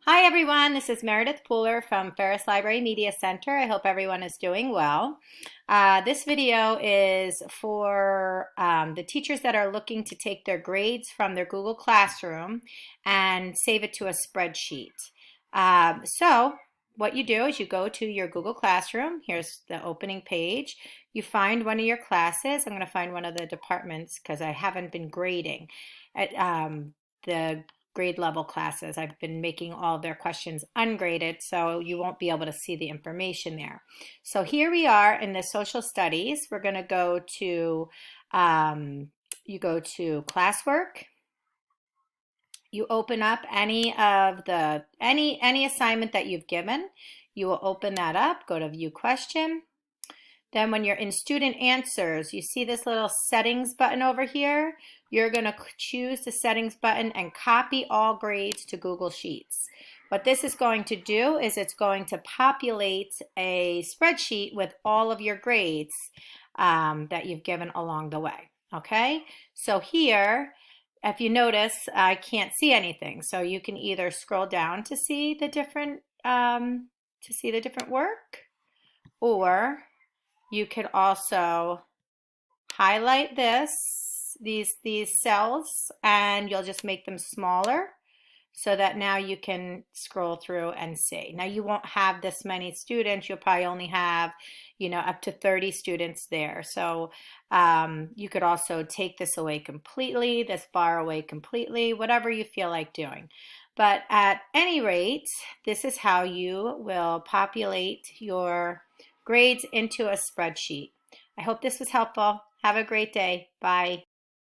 Hi everyone, this is Meredith Pooler from Ferris Library Media Center. I hope everyone is doing well. This video is for the teachers that are looking to take their grades from their Google Classroom and save it to a spreadsheet. So what you do is you go to your Google Classroom. Here's the opening page. You find one of your classes. I'm going to find one of the departments because I haven't been grading at the grade level classes. I've been making all of their questions ungraded, so you won't be able to see the information there. So here we are in the social studies. We're going to go to, you go to classwork. You open up any of the, any assignment that you've given. You will open that up, go to view question. Then when you're in student answers, you see this little settings button over here. You're going to choose the settings button and copy all grades to Google Sheets. What this is going to do is it's going to populate a spreadsheet with all of your grades that you've given along the way. Okay, so here, if you notice, I can't see anything. So you can either scroll down to see the different work, or you could also highlight these cells, and you'll just make them smaller so that now you can scroll through and see. Now you won't have this many students. You'll probably only have, up to 30 students there. So you could also take this away completely, this bar away completely, whatever you feel like doing. But at any rate, this is how you will populate your grades into a spreadsheet. I hope this was helpful. Have a great day. Bye.